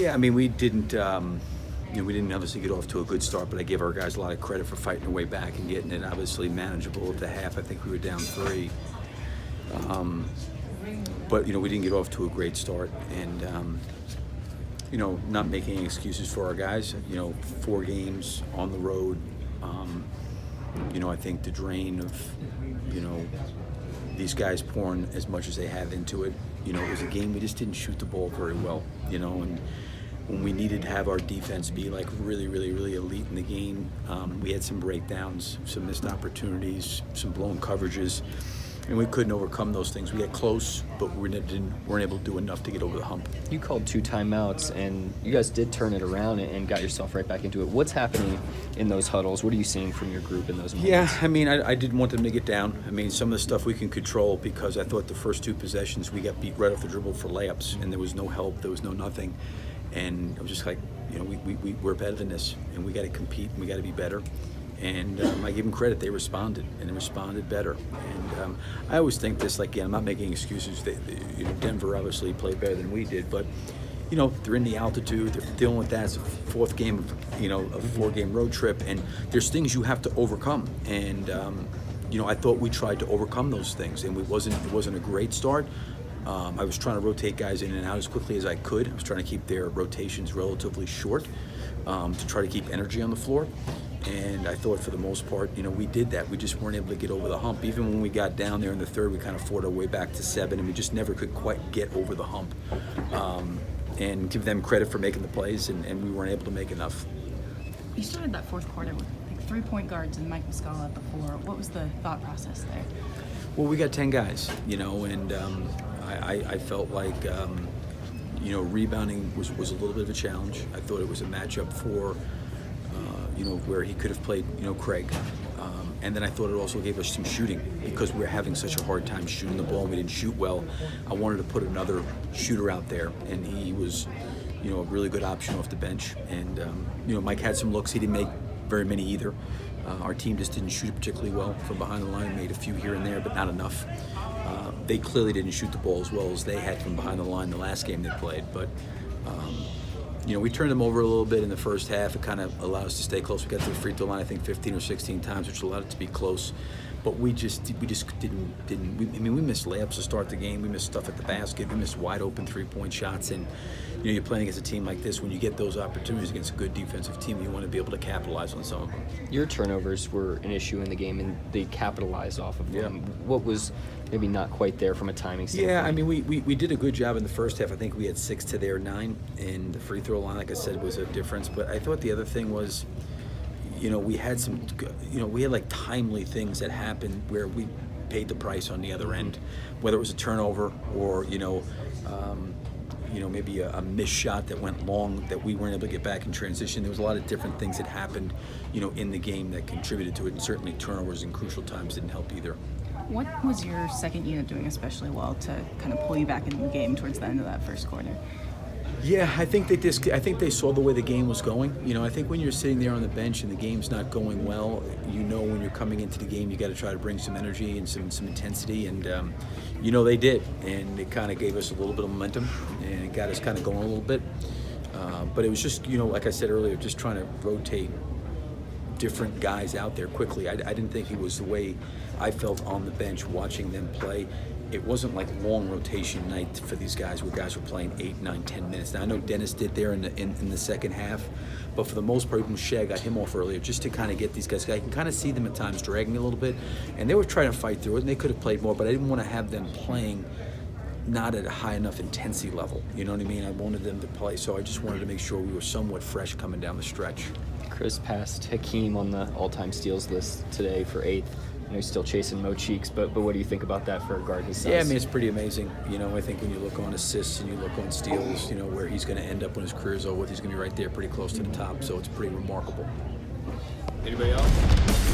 Yeah, I mean, we didn't. We didn't obviously get off to a good start, but I give our guys a lot of credit for fighting their way back and getting it obviously manageable at the half. I think we were down 3. But we didn't get off to a great start, and not making any excuses for our guys. 4 games on the road. I think the drain of these guys pouring as much as they have into it. It was a game we just didn't shoot the ball very well. And when we needed to have our defense be like really, really, really elite in the game, we had some breakdowns, some missed opportunities, some blown coverages, and we couldn't overcome ththose things. We got close, but we weren't able to do enough to get over the hump. You called 2 timeouts, and you guys did turn it around and got yourself right back into it. What's happening in those huddles? What are you seeing from your group in those moments? Yeah, I mean, I didn't want them to get down. I mean, some of the stuff we can control, because I thought the first 2 possessions we got beat right off the dribble for layups, and there was no help, there was no nothing. And I was just like, we're better than this, and we got to compete, and we got to be better. And I give them credit; they responded, and they responded better. And I always think this, like, I'm not making excuses. Denver obviously played better than we did, but they're in the altitude, they're dealing with that. It's a 4th game of a 4-game road trip, and there's things you have to overcome. And I thought we tried to overcome those things, and it wasn't a great start. I was trying to rotate guys in and out as quickly as I could. I was trying to keep their rotations relatively short to try to keep energy on the floor. And I thought for the most part, we did that. We just weren't able to get over the hump. Even when we got down there in the 3rd, we kind of fought our way back to 7, and we just never could quite get over the hump. And give them credit for making the plays, and we weren't able to make enough. You started that 4th quarter with 3 point guards and Mike Muscala at the 4. What was the thought process there? Well, we got 10 guys, and I felt like, rebounding was a little bit of a challenge. I thought it was a matchup for, where he could have played, Craig. And then I thought it also gave us some shooting, because we were having such a hard time shooting the ball and we didn't shoot well. I wanted to put another shooter out there, and he was, a really good option off the bench. And, Mike had some looks. He didn't make very many either. Our team just didn't shoot it particularly well from behind the line. Made a few here and there, but not enough. They clearly didn't shoot the ball as well as they had from behind the line the last game they played. But, we turned them over a little bit in the first half. It kind of allowed us to stay close. We got to the free throw line, I think, 15 or 16 times, which allowed it to be close. But we just didn't. We missed layups to start the game. We missed stuff at the basket. We missed wide open 3-point shots. And you're playing against a team like this. When you get those opportunities against a good defensive team, you want to be able to capitalize on some of them. Your turnovers were an issue in the game, and they capitalized off of them. What was maybe not quite there from a timing standpoint? Yeah, I mean, we did a good job in the first half. I think we had 6 to their 9, and the free throw line, like I said, was a difference. But I thought the other thing was, we had some, we had like timely things that happened where we paid the price on the other end, whether it was a turnover or, maybe a missed shot that went long that we weren't able to get back in transition. There was a lot of different things that happened, in the game that contributed to it, and certainly turnovers in crucial times didn't help either. What was your second unit doing especially well to kind of pull you back into the game towards the end of that first quarter? Yeah, I think they saw the way the game was going. I think when you're sitting there on the bench and the game's not going well, when you're coming into the game, you got to try to bring some energy and some intensity, and they did, and it kind of gave us a little bit of momentum, and it got us kind of going a little bit. But it was just, like I said earlier, just trying to rotate different guys out there quickly. I didn't think it was the way I felt on the bench watching them play. It wasn't like long rotation night for these guys where guys were playing 8, 9, 10 minutes. Now, I know Dennis did there in the second half, but for the most part, even Shea got him off earlier just to kind of get these guys. I can kind of see them at times dragging a little bit, and they were trying to fight through it, and they could have played more, but I didn't want to have them playing not at a high enough intensity level. You know what I mean? I wanted them to play, so I just wanted to make sure we were somewhat fresh coming down the stretch. Chris passed Hakeem on the all-time steals list today for 8th. He's still chasing Mo Cheeks, but what do you think about that for a guard his size? Yeah, I mean, it's pretty amazing. I think when you look on assists and you look on steals, where he's going to end up when his career's over with, he's going to be right there pretty close to the top, so it's pretty remarkable. Anybody else?